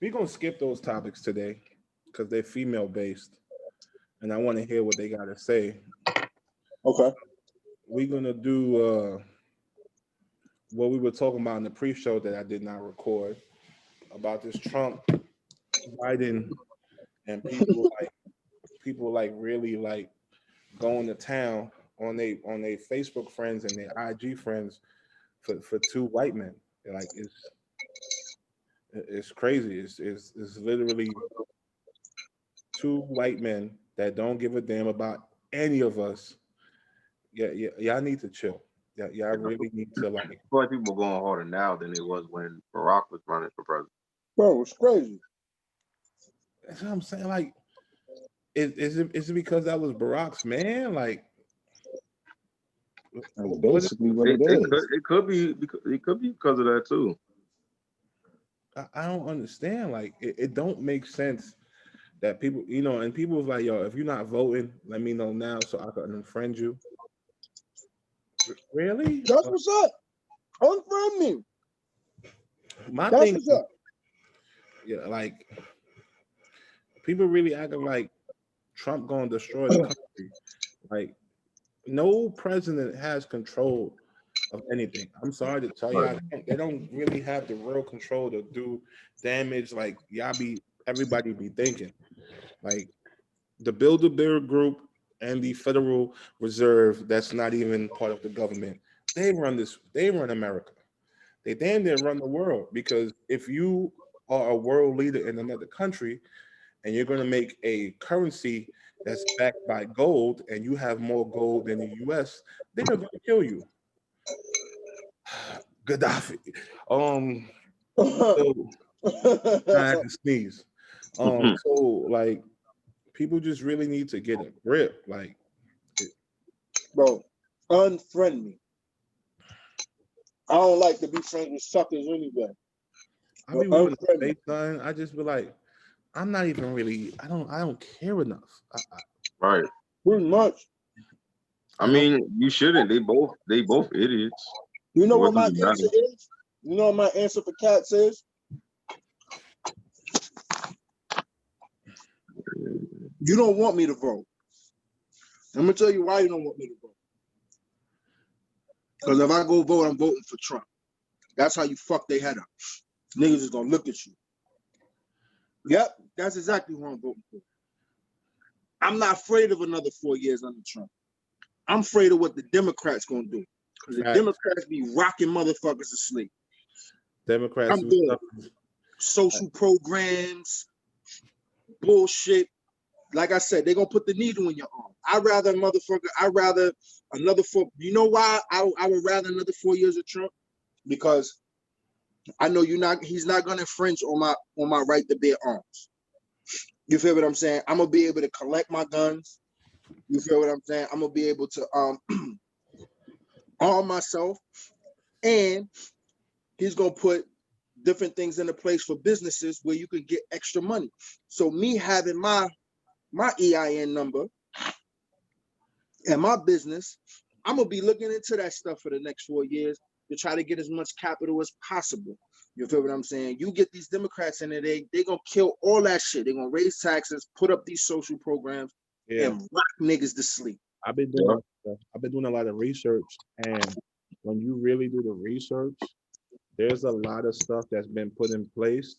we're gonna skip those topics today because they're female based, and I want to hear what they gotta say. Okay. We're gonna do what we were talking about in the pre-show that I did not record about this Trump, Biden, and people like really like going to town on their Facebook friends and their IG friends for two white men. Like it's crazy. It's literally two white men that don't give a damn about any of us. Yeah, yeah, y'all need to chill. Yeah, y'all really need to like. I feel like people are going harder now than it was when Barack was running for president. Bro, it's crazy. That's what I'm saying. Like, is it because that was Barack's man? Like, That's basically what It, it it is. could it could be because of that too. I don't understand. Like, it don't make sense that people, and people was like, yo, if you're not voting, let me know now so I can unfriend you. Really? That's what's up. Unfriend me. My That's thing, what's up. yeah, like people really acting like Trump gonna destroy the country. Like, no president has control of anything. I'm sorry to tell y'all, they don't really have the real control to do damage like everybody be thinking. Like the Build a Bear Group and the Federal Reserve, that's not even part of the government. They run America. They damn near run the world, because if you are a world leader in another country and you're going to make a currency that's backed by gold and you have more gold than the US, they're going to kill you. Gaddafi. So I had to sneeze. So like people just really need to get a grip. Like, Bro, unfriend me. I don't like to be friends with suckers anyway. I be wanting to say something. I just be like, I'm not even really. I don't care enough. Right. Pretty much. I mean, you shouldn't. They both idiots. You know So what my does it answer matter? is? You know what my answer for cats is? You don't want me to vote. I'm gonna tell you why you don't want me to vote. Because if I go vote, I'm voting for Trump. That's how you fuck their head up. Niggas is gonna look at you. Yep, that's exactly who I'm voting for. I'm not afraid of another 4 years under Trump. I'm afraid of what the Democrats gonna do. Because the Democrats be rocking motherfuckers to sleep. Democrats I'm do good. stuff. Social programs, bullshit. Like I said, they're gonna put the needle in your arm. I'd rather another four. You know why I would rather another 4 years of Trump? Because I know he's not gonna infringe on my right to bear arms. You feel what I'm saying? I'm gonna be able to collect my guns. You feel what I'm saying? I'm gonna be able to arm myself, and he's gonna put different things into place for businesses where you can get extra money. So me having my EIN number and my business, I'm gonna be looking into that stuff for the next 4 years to try to get as much capital as possible. You feel what I'm saying? You get these Democrats in there, they gonna kill all that shit. They're gonna raise taxes, put up these social programs, and rock niggas to sleep. I've been doing a lot of research, and when you really do the research, there's a lot of stuff that's been put in place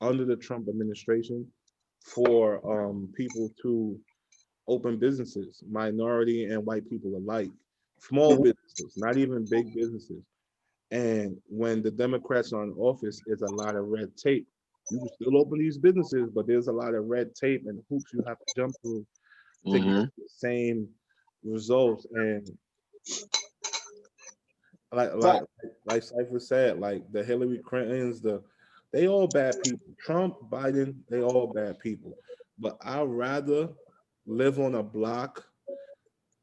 under the Trump administration for people to open businesses, minority and white people alike, small businesses, not even big businesses. And when the Democrats are in office, there's a lot of red tape. You can still open these businesses, but there's a lot of red tape and hoops you have to jump through to get the same results. And like Cypher said, like the Hillary Clintons, they all bad people. Trump, Biden, they all bad people. But I'd rather live on a block.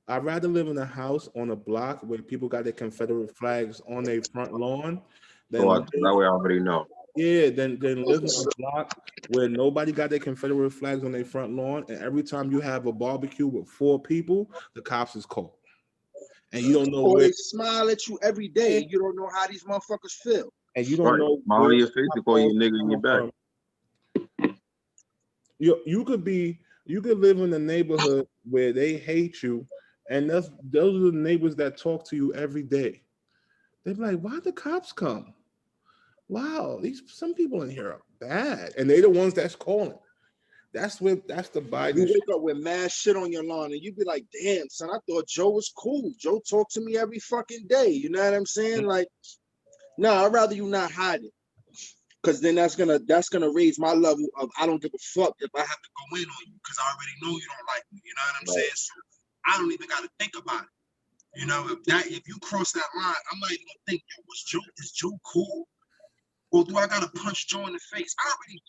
I'd rather live in a house on a block where people got their Confederate flags on their front lawn than So that way I already know. than live on a block where nobody got their Confederate flags on their front lawn, and every time you have a barbecue with 4 people, the cops is called. And you don't know or where they smile at you every day. You don't know how these motherfuckers feel. and you don't know Smile where in your face to call you nigga in your back. You could live in a neighborhood where they hate you, and those are the neighbors that talk to you every day. They're like, why the cops come? Wow, these some people in here are bad, and they the ones that's calling. That's the You Biden shit. wake up with mad shit on your lawn and you be like, damn, son, I thought Joe was cool. Joe talked to me every fucking day. You know what I'm saying? Like, no, I'd rather you not hide it. Cause then that's gonna raise my level of I don't give a fuck if I have to go in on you because I already know you don't like me. You know what I'm saying? So I don't even gotta think about it. You know, if you cross that line, I'm not even gonna think, yo, is Joe cool? Or do I gotta punch Joe in the face? I already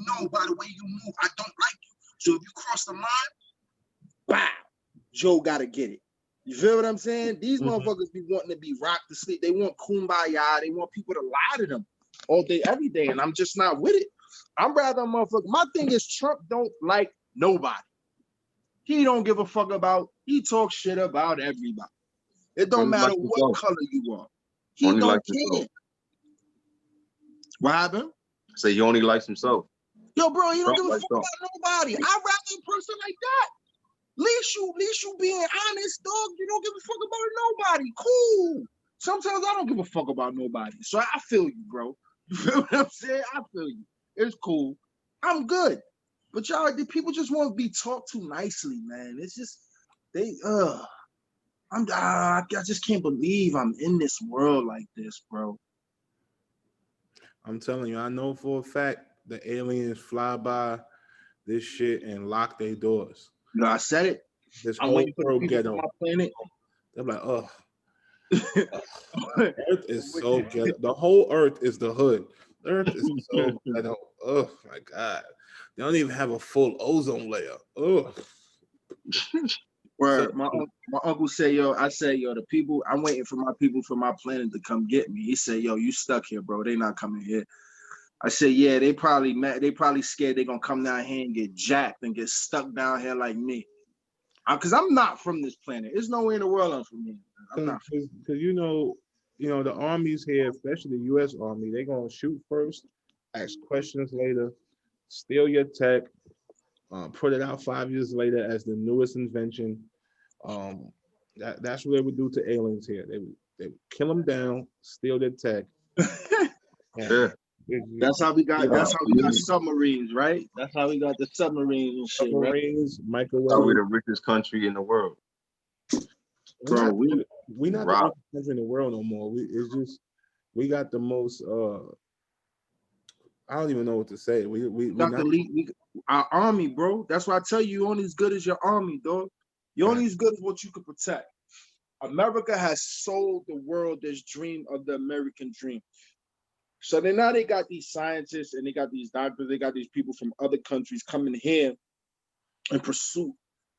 know by the way you move, I don't like you. So if you cross the line, bow, Joe gotta get it. You feel what I'm saying? These motherfuckers be wanting to be rocked to sleep. They want kumbaya. They want people to lie to them all day, every day, and I'm just not with it. I'm rather a motherfucker. My thing is Trump don't like nobody. He don't give a fuck about. He talks shit about everybody. It don't Only matter likes what himself. color you are. He Only don't likes care. himself. What happened? Say he only likes himself. Yo, bro, he don't Trump give a likes fuck Trump. about nobody. I'd rather a person like that. Least you being honest, dog. You don't give a fuck about nobody. Cool. Sometimes I don't give a fuck about nobody. So I feel you, bro. You feel what I'm saying? I feel you. It's cool. I'm good. But y'all, the people just want to be talked to nicely, man. It's just I just can't believe I'm in this world like this, bro. I'm telling you, I know for a fact the aliens fly by this shit and lock their doors. You know, I said it. This I'm whole waiting for the world people ghetto. on my planet. They're like, oh, Earth is so ghetto. The whole Earth is the hood. Earth is so ghetto. Oh my god, they don't even have a full ozone layer. Oh, Where so, my uncle said, yo, I said, yo, the people, I'm waiting for my people from my planet to come get me. He said, yo, you stuck here, bro. They not coming here. I said, yeah, they probably scared they gonna come down here and get jacked and get stuck down here like me. Cause I'm not from this planet. There's no way in the world I'm from here. I'm not. because the armies here, especially the U.S. Army, they gonna shoot first, ask questions later, steal your tech, put it out 5 years later as the newest invention. That's what they would do to aliens here. They would kill them down, steal their tech. Yeah. That's how we got. Yeah. That's how we got submarines, right? That's how we got the submarines and shit, right? Submarines, How microwave. we the richest country in the world. Bro, we not the Rob. richest country in the world no more. It's just we got the most. I don't even know what to say. We got not. the lead. Our army, bro. That's why I tell you, you're only as good as your army, dog. You're only as good as what you can protect. America has sold the world this dream of the American dream. So then now they got these scientists and they got these doctors, they got these people from other countries coming here in pursuit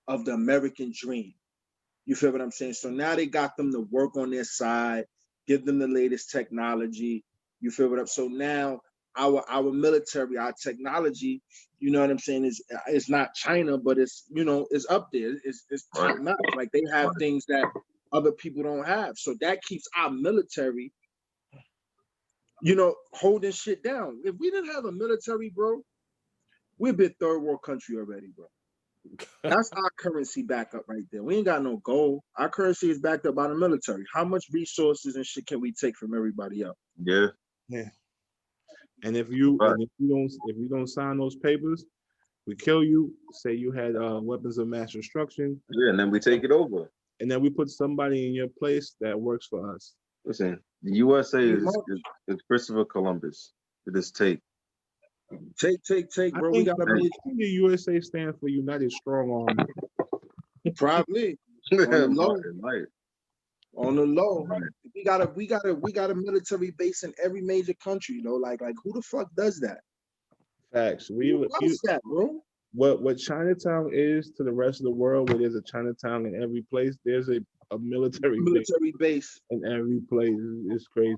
of the American dream. You feel what I'm saying? So now they got them to work on their side, give them the latest technology. You feel what I'm saying? So now our military, our technology, you know what I'm saying, is not China, but it's it's up there. It's top notch. Like they have things that other people don't have. So that keeps our military, holding shit down. If we didn't have a military, bro, we'd be a third world country already, bro. That's our currency backup right there. We ain't got no gold. Our currency is backed up by the military. How much resources and shit can we take from everybody else? Yeah. Yeah. And if you don't sign those papers, we kill you. Say you had weapons of mass destruction. Yeah, and then we take it over. And then we put somebody in your place that works for us. Listen, the USA is Christopher Columbus to this tape. Take, bro. I think the USA stands for United Strong Army. Probably on the low. Right. On the low. Right. We got a military base in every major country, like who the fuck does that? Facts. Who does that, bro? What Chinatown is to the rest of the world, where there's a Chinatown in every place, there's a military base in every place. It's crazy.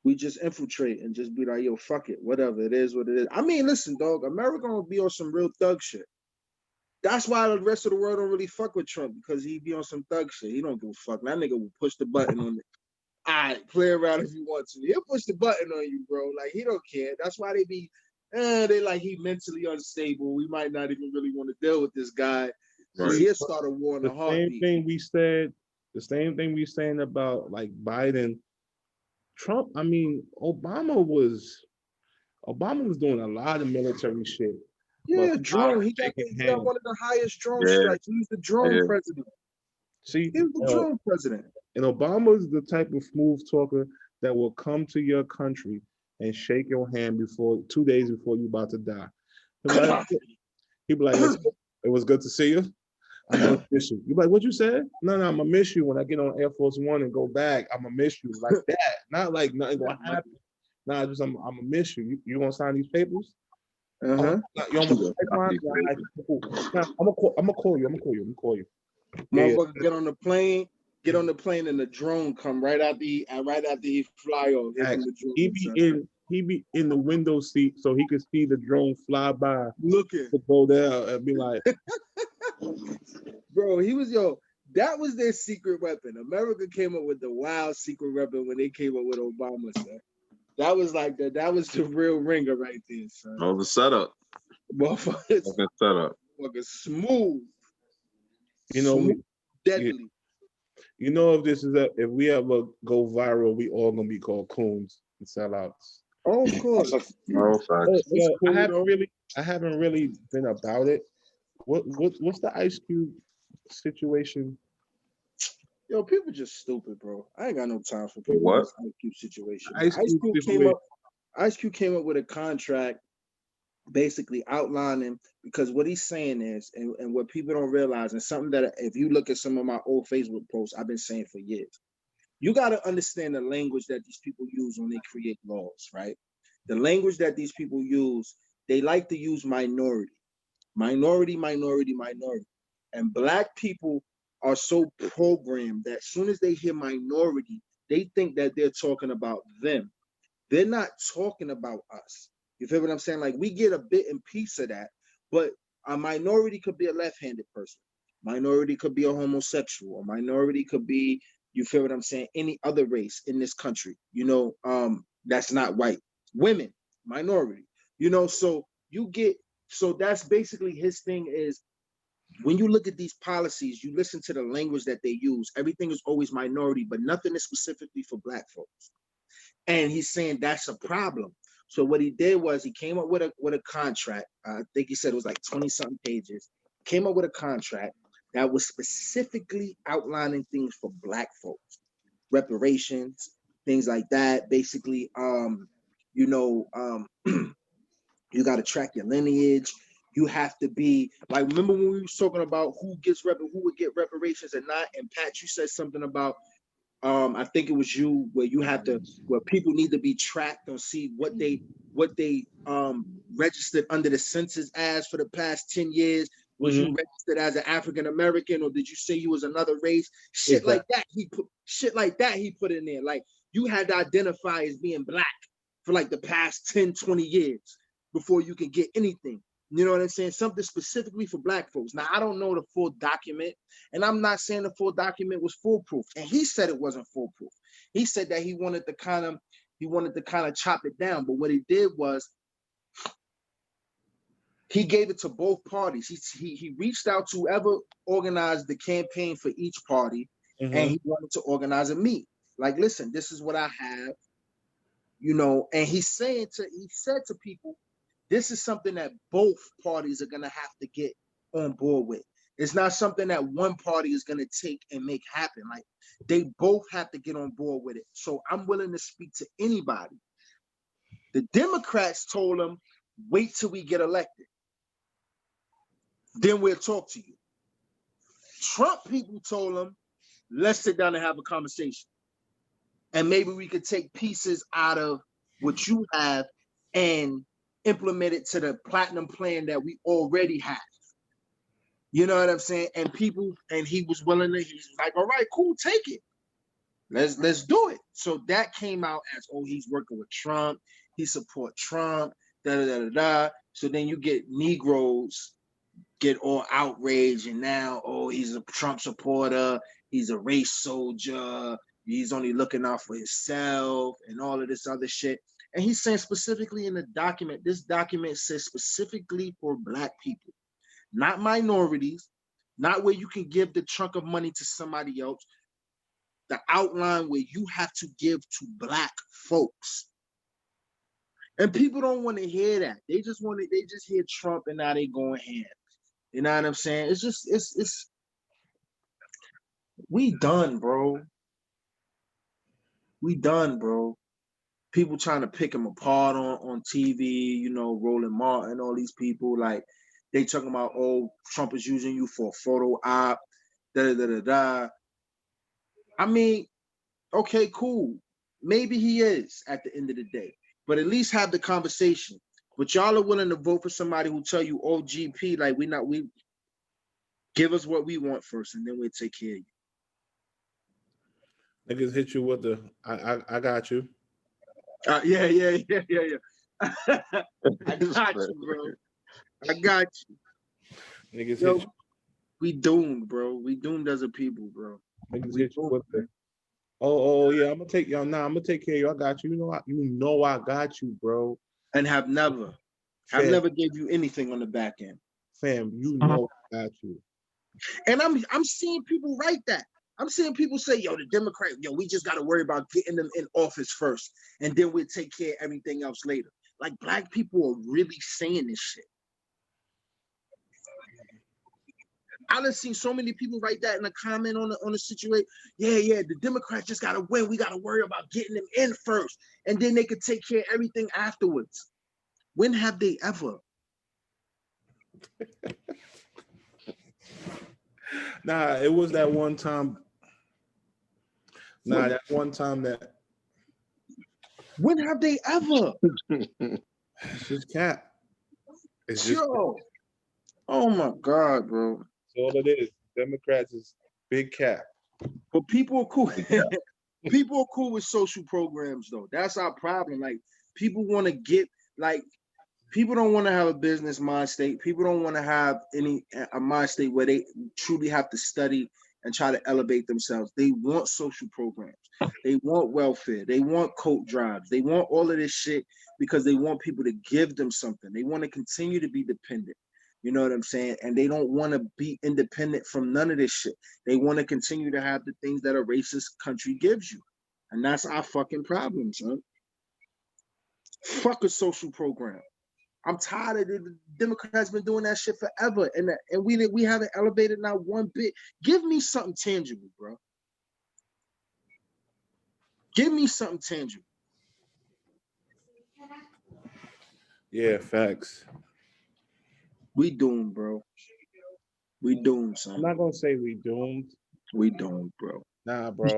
We just infiltrate and just be like, yo, fuck it, whatever it is, what it is. I mean, listen, dog, America gonna be on some real thug shit. That's why the rest of the world don't really fuck with Trump, because he be on some thug shit. He don't give a fuck. That nigga will push the button on it. All right, play around if you want to. He'll push the button on you, bro. Like, he don't care. That's why they be they like he mentally unstable. We might not even really want to deal with this guy. Right. He'll start a war in The a heartbeat. the same thing we saying about like Biden, Trump. I mean, Obama was doing a lot of military shit. Yeah, but drone. He shaking got hands. one of the highest drone Yeah. strikes. He was the drone Yeah. president. See, He was the drone president. and Obama's the type of smooth talker that will come to your country and shake your hand before 2 days before you about to die. He'll be like, it was good to see you. I'm gonna miss you. You like what you said? No, I'm gonna miss you when I get on Air Force One and go back. I'm gonna miss you like that. Not like nothing gonna happen. Nah, just I'm gonna miss you. You gonna sign these papers? Uh-huh. You almost I'm gonna call you. Motherfucker, get on the plane. Get on the plane and the drone come right after he fly off. Here come the drone, He be in the window seat so he could see the drone fly by. looking. To go there and be like, bro, that was their secret weapon. America came up with the wild secret weapon when they came up with Obama, son. That was like that was the real ringer right there, son. All the setup. Motherfuckers, Setup. smooth. you know, smooth, deadly. You know, if we ever go viral, we all gonna be called coons and sellouts. Oh, of course. I haven't really been about it. What's the Ice Cube situation? Yo, people just stupid, bro. I ain't got no time for people. What? Ice Cube situation. Ice Cube came up with a contract basically outlining, because what he's saying is, and what people don't realize, and something that if you look at some of my old Facebook posts, I've been saying for years, you got to understand the language that these people use when they create laws, right? The language that these people use, they like to use minority. And Black people are so programmed that as soon as they hear minority, they think that they're talking about them. They're not talking about us. You feel what I'm saying? Like, we get a bit and piece of that, but a minority could be a left-handed person. Minority could be a homosexual. A minority could be, you feel what I'm saying, any other race in this country, that's not white. Women, minority, so that's basically his thing is, when you look at these policies, you listen to the language that they use. Everything is always minority, but nothing is specifically for Black folks. And he's saying that's a problem. So what he did was he came up with a contract. I think he said it was like 20-something pages. Came up with a contract that was specifically outlining things for Black folks, reparations, things like that. Basically, you got to track your lineage. You have to be like, remember when we were talking about who would get reparations and not? And Pat, you said something about, I think it was you, where people need to be tracked and see what they registered under the census as for the past 10 years. Was you registered as an African American, or did you say you was another race? Shit like that. He put in there. Like, you had to identify as being Black for like the past 10, 20 years before you can get anything. You know what I'm saying? Something specifically for Black folks. Now, I don't know the full document, and I'm not saying the full document was foolproof. And he said it wasn't foolproof. He said that he wanted to kind of chop it down. But what he did was he gave it to both parties. He reached out to whoever organized the campaign for each party, and he wanted to organize a meet. Like, listen, this is what I have, and he said to people, this is something that both parties are going to have to get on board with. It's not something that one party is going to take and make happen. Like, they both have to get on board with it. So I'm willing to speak to anybody. The Democrats told him, wait till we get elected. Then we'll talk to you. Trump people told him, let's sit down and have a conversation. And maybe we could take pieces out of what you have and implement it to the platinum plan that we already have. You know what I'm saying? And he was willing to, he was like, all right, cool, take it. Let's do it. So that came out as, oh, he's working with Trump. He support Trump, da-da-da-da-da. So then you get Negroes get all outraged, and now, oh, he's a Trump supporter. He's a race soldier. He's only looking out for himself and all of this other shit. And he's saying specifically in the document, this document says specifically for Black people, not minorities, not where you can give the chunk of money to somebody else. The outline where you have to give to Black folks. And people don't want to hear that. They just hear Trump and now they going ham. You know what I'm saying? It's we done, bro. We done, bro. People trying to pick him apart on TV, you know, Roland Martin, all these people, like they talking about, oh, Trump is using you for a photo op, da. I mean, okay, cool. Maybe he is at the end of the day, but at least have the conversation. But y'all are willing to vote for somebody who tell you, oh, GP, like we give us what we want first, and then we'll take care of you. Niggas hit you with the I got you. Yeah. I got you, bro. I got you. Niggas Yo, hit you. We doomed, bro. We doomed as a people, bro. Niggas hit you with the oh yeah, I'm gonna take y'all. Nah, I'm gonna take care of you. I got you. You know I got you, bro. And have never gave you anything on the back end. Fam, you know I got you. And I'm seeing people write that. I'm seeing people say, yo, the Democrat, we just got to worry about getting them in office first, and then we'll take care of everything else later. Like, Black people are really saying this shit. I done seen so many people write that in a comment on the situation. Yeah, the Democrats just got to win. We got to worry about getting them in first, and then they could take care of everything afterwards. When have they ever? Nah, it was that one time. Nah, that one time that. When have they ever? It's just cap. It's just. Yo. Oh my God, bro. That's all it is. Democrats is big cap. But people are cool. People are cool with social programs, though. That's our problem. Like, people want to get, like, people don't want to have a business mind state. People don't want to have a mind state where they truly have to study and try to elevate themselves. They want social programs. They want welfare. They want coat drives. They want all of this shit because they want people to give them something. They want to continue to be dependent. You know what I'm saying? And they don't want to be independent from none of this shit. They want to continue to have the things that a racist country gives you. And that's our fucking problem, son. Fuck a social program. I'm tired of the Democrats been doing that shit forever, and we haven't elevated not one bit. Give me something tangible, bro. Give me something tangible. Yeah, facts. We doomed, bro. We doomed, son. I'm not gonna say we doomed. We doomed, bro. Nah, bro.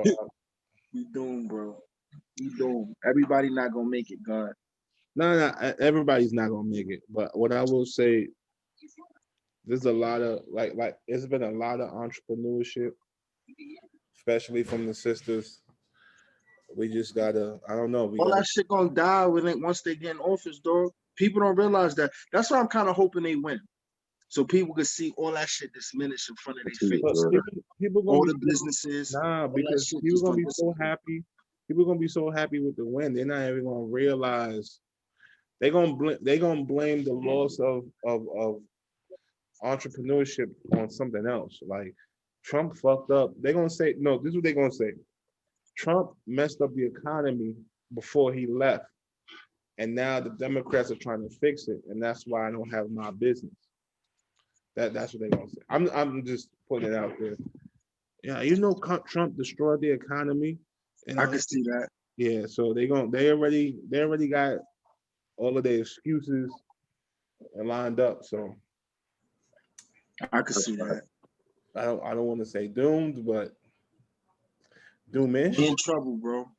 We doomed, bro. We doomed. Everybody not gonna make it, God. No, everybody's not gonna make it. But what I will say, there's a lot of like it's been a lot of entrepreneurship, especially from the sisters. We just gotta, I don't know. All that shit gonna die once they get in office, dog. People don't realize that. That's why I'm kind of hoping they win, so people can see all that shit diminish in front of their face. People gonna all the businesses. Nah, because people gonna be so happy. People gonna be so happy with the win. They're not even gonna realize. They're gonna blame the loss of entrepreneurship on something else. Like Trump fucked up. They're gonna say no. This is what they're gonna say. Trump messed up the economy before he left, and now the Democrats are trying to fix it, and that's why I don't have my business. That's what they're gonna say. I'm just putting it out there. Yeah, you know, Trump destroyed the economy. I can see that. Yeah, so they already got all of their excuses lined up. So I can see that. I don't want to say doomed, but doomish. We in trouble, bro.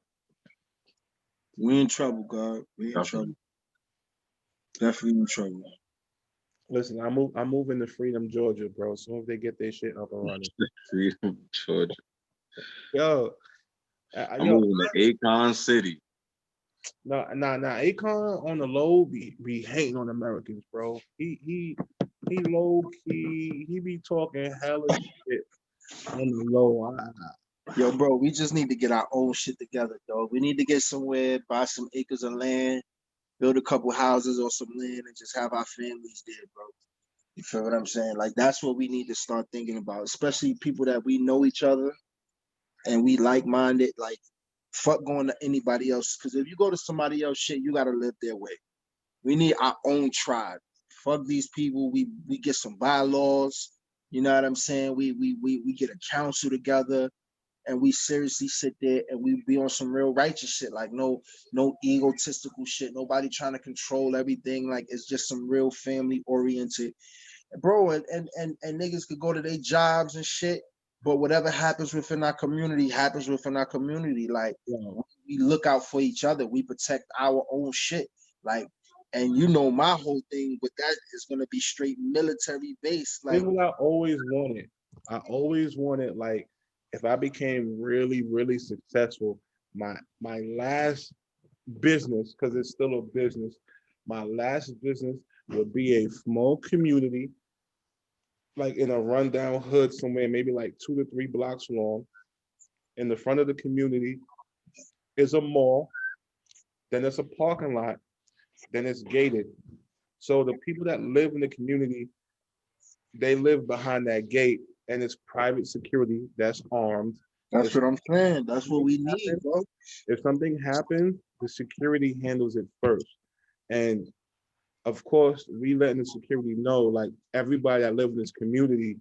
We in trouble, God. We in trouble. Definitely in trouble. Listen, I'm moving to Freedom, Georgia, bro. So if they get their shit up and running. Freedom, Georgia. Yo, I'm moving to Akon City. No, Akon on the low be hating on Americans, bro. He low key. He be talking hella shit on the low. Yo, bro, we just need to get our own shit together, dog. We need to get somewhere, buy some acres of land, build a couple houses or some land and just have our families there, bro. You feel what I'm saying? Like that's what we need to start thinking about, especially people that we know each other and we like-minded. Like, fuck going to anybody else. Because if you go to somebody else shit, you gotta live their way. We need our own tribe. Fuck these people. We get some bylaws. You know what I'm saying? We get a council together and we seriously sit there and we be on some real righteous shit. Like no egotistical shit. Nobody trying to control everything. Like it's just some real family oriented, bro. And niggas could go to their jobs and shit. But whatever happens within our community happens within our community. Like we look out for each other. We protect our own shit. Like, and you know, my whole thing with that is gonna be straight military based. This Like, is what I always wanted. I always wanted, like, if I became really, really successful, my last business, because it's still a business, my last business would be a small community, like in a rundown hood somewhere, maybe like 2 to 3 blocks long. In the front of the community is a mall, then it's a parking lot, then it's gated. So the people that live in the community, they live behind that gate, and it's private security that's armed. that's If what I'm saying. That's what we need, happens, bro. if something happens, the security handles it first. And of course, we letting the security know, like everybody that live in this community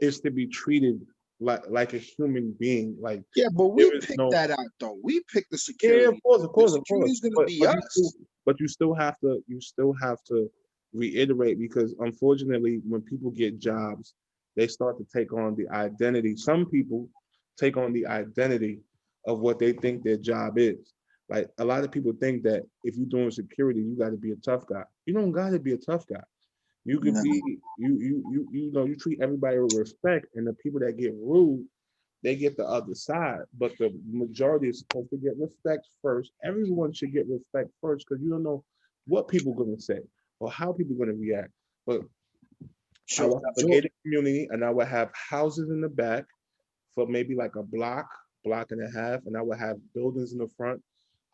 is to be treated like a human being. Like Yeah, but there we is picked no, that out though. We picked the yeah, security. of The course, of course. security's gonna be us. But you still have to reiterate, because unfortunately, when people get jobs, they start to take on the identity. Some people take on the identity of what they think their job is. Like a lot of people think that if you're doing security, you got to be a tough guy. You don't got to be a tough guy. You could No. be you know, you treat everybody with respect, and the people that get rude, they get the other side. But the majority is supposed to get respect first. Everyone should get respect first, because you don't know what people are gonna say or how people are gonna react. But I Sure. will have a gated community, and I will have houses in the back for maybe like a block and a half, and I would have buildings in the front.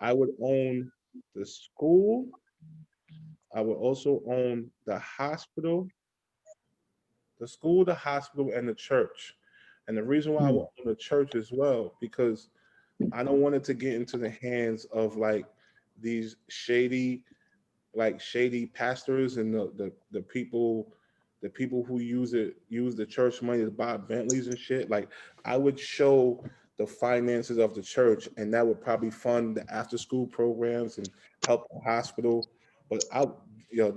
I would own the school. I would also own the hospital, the school, the hospital, and the church. And the reason why I would own the church as well, because I don't want it to get into the hands of like these shady pastors and the people who use the church money to buy Bentleys and shit. Like I would show the finances of the church, and that would probably fund the after school programs and help the hospital. But I've been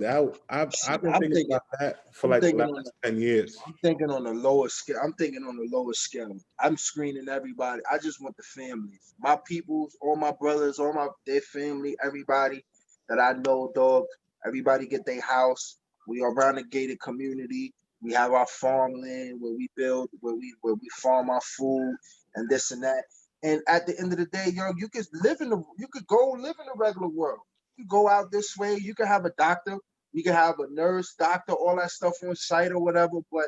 I'm thinking thinking about that for I'm like the thinking on last 10 years. I'm thinking on the lower scale. I'm thinking on the lower scale. I'm screening everybody. I just want the families, my peoples, all my brothers, their family, everybody that I know, dog. Everybody get their house. We are around a gated community. We have our farmland where we build, where we farm our food and this and that. And at the end of the day, yo, you could go live in the regular world. You go out this way. You can have a doctor. You can have a nurse, doctor, all that stuff on site or whatever, but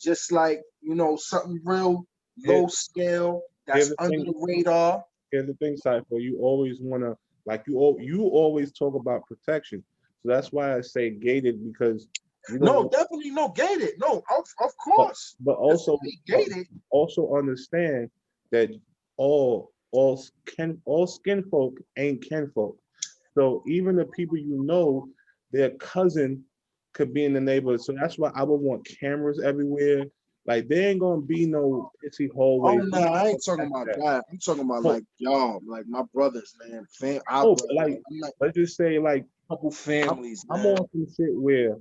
just like, you know, something real Here, low scale here's that's the under thing. the radar. Here's the thing, Cypher. You always wanna like you always talk about protection. So that's why I say gated, because you No, don't. definitely no gated. No, of But course. but It's also really but gated. also understand that all skin folk ain't kinfolk. So even the people you know, their cousin could be in the neighborhood. So that's why I would want cameras everywhere. Like there ain't gonna be no pissy Oh hallways. no, I ain't talking Like about that. that. I'm talking about Oh, like y'all, like my brothers, man. Our oh, brothers. but like I'm like let's just say like a couple I'm, families, I'm man. on some shit where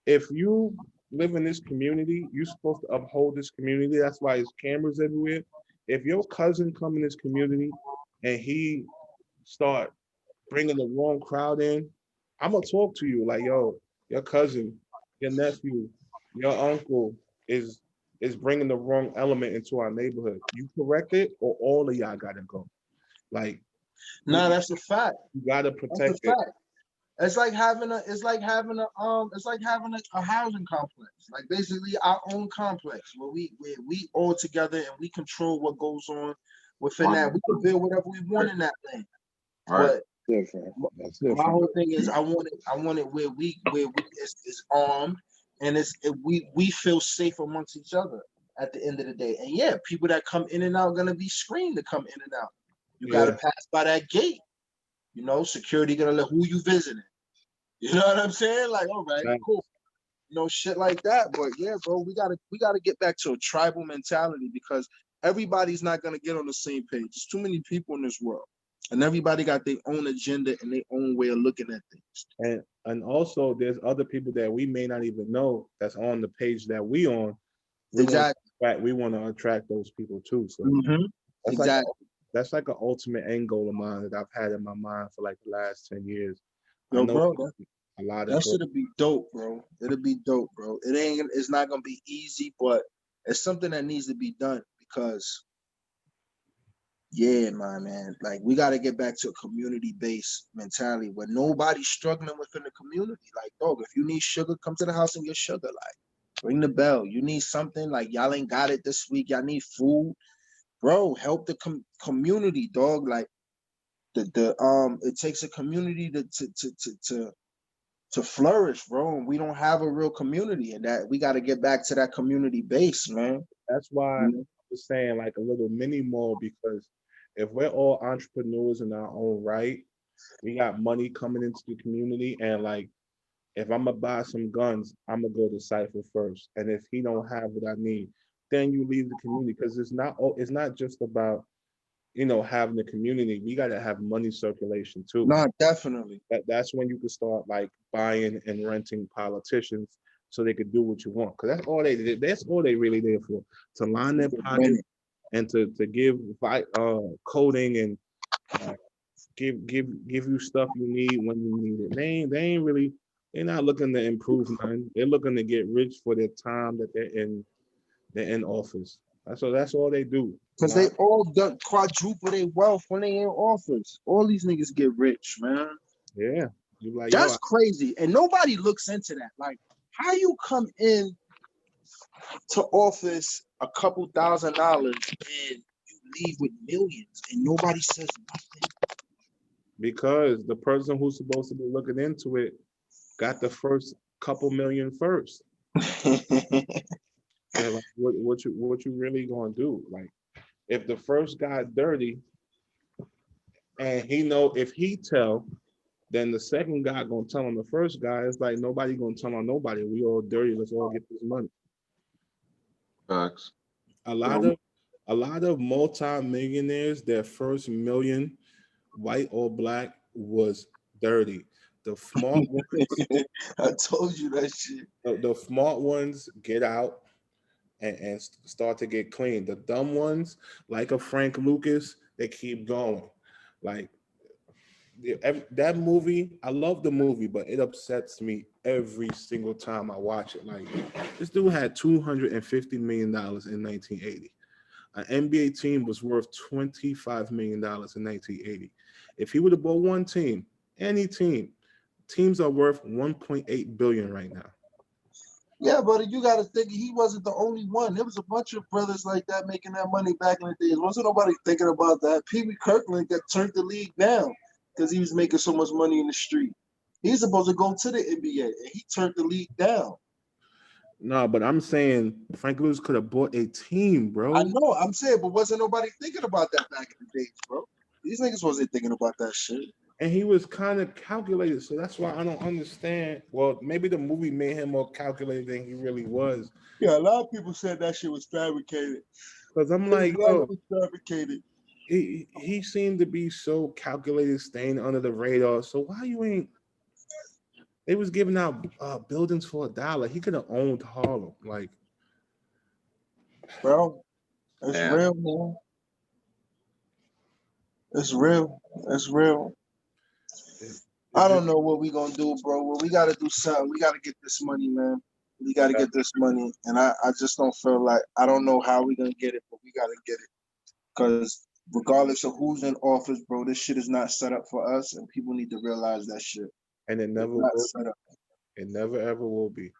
if you live in this community, you're supposed to uphold this community. That's why there's cameras everywhere. If your cousin come in this community and he start bringing the wrong crowd in, I'm gonna talk to you like, yo, your cousin, your nephew, your uncle is bringing the wrong element into our neighborhood. You correct it, or all of y'all gotta go. Like Nah, that's a fact. you gotta That's a protect it. fact. It's like having a housing complex, like basically our own complex where we all together and we control what goes on within that. We can build whatever we want in that thing. Right. But different. That's My different. whole thing is I want it where we is armed and we feel safe amongst each other at the end of the day. And yeah, people that come in and out are gonna be screened to come in and out. You gotta Yeah. pass by that gate. You know, security gonna let who you visiting. You know what I'm saying? Like, all right, Right. cool. You know, shit like that. But yeah, bro, we gotta get back to a tribal mentality because everybody's not gonna get on the same page. There's too many people in this world. And everybody got their own agenda and their own way of looking at things. And also there's other people that we may not even know that's on the page that we on. We want to attract those people too. So that's like Exactly. that's like an ultimate end goal of mine that I've had in my mind for like the last 10 years. I Yo, know bro, a lot that of should be dope, bro. It'll be dope, bro. It's not gonna be easy, but it's something that needs to be done because yeah, man. Like we gotta get back to a community-based mentality where nobody's struggling within the community. Like, dog, if you need sugar, come to the house and get sugar. Like, ring the bell. You need something, like y'all ain't got it this week. Y'all need food. Bro, help the community, dog. Like it takes a community to flourish, bro. And we don't have a real community, and that we got to get back to that community base, man. That's why I was saying like a little mini mall, because if we're all entrepreneurs in our own right, we got money coming into the community, and like if I'm gonna buy some guns, I'm gonna go to Cypher first, and if he don't have what I need, then you leave the community, because it's not just about having the community. We gotta have money circulation too. No, definitely. That's when you can start like buying and renting politicians so they could do what you want. Because that's all they did. That's all they really there for. To line their pockets and to give coding and give you stuff you need when you need it. They ain't really, they're not looking to improve nothing. They're looking to get rich for their time that they're in office. That's all they do. Because they all done quadruple their wealth when they in office. All these niggas get rich, man. Yeah. You like, that's crazy. And nobody looks into that. Like, how you come in to office a couple $1,000s and you leave with millions and nobody says nothing? Because the person who's supposed to be looking into it got the first couple million first. And like, what you really gonna do? Like, if the first got dirty, and he know if he tell, then the second guy gonna tell on the first guy. It's like nobody gonna tell on nobody. We all dirty. Let's all get this money. Facts. A lot of multi-millionaires, their first million, white or black, was dirty. The smart ones, I told you that shit. The smart ones get out and start to get clean. The dumb ones, like a Frank Lucas, they keep going. Like that movie, I love the movie, but it upsets me every single time I watch it. Like, this dude had $250 million in 1980. An NBA team was worth $25 million in 1980. If he would have bought one team, any team, teams are worth 1.8 billion right now. Yeah, but you got to think he wasn't the only one. There was a bunch of brothers like that making that money back in the days. Wasn't nobody thinking about that. Pee Wee Kirkland got turned the league down because he was making so much money in the street. He's supposed to go to the NBA, and he turned the league down. No, but I'm saying Frank Lucas could have bought a team, bro. I know, I'm saying, but wasn't nobody thinking about that back in the days, bro? These niggas wasn't thinking about that shit. And he was kind of calculated, so that's why I don't understand. Well, maybe the movie made him more calculated than he really was. Yeah, a lot of people said that shit was fabricated. Because I'm like, yo, fabricated. He seemed to be so calculated, staying under the radar. So why you ain't? They was giving out buildings for $1. He could have owned Harlem, like. Bro, it's real, man. It's real. It's real. I don't know what we gonna do, bro. Well, we gotta do something. We gotta get this money, man. We gotta get this money, and I just don't feel like, I don't know how we gonna get it, but we gotta get it. Because regardless of who's in office, bro, this shit is not set up for us, and people need to realize that shit. And it never will. It never ever will be.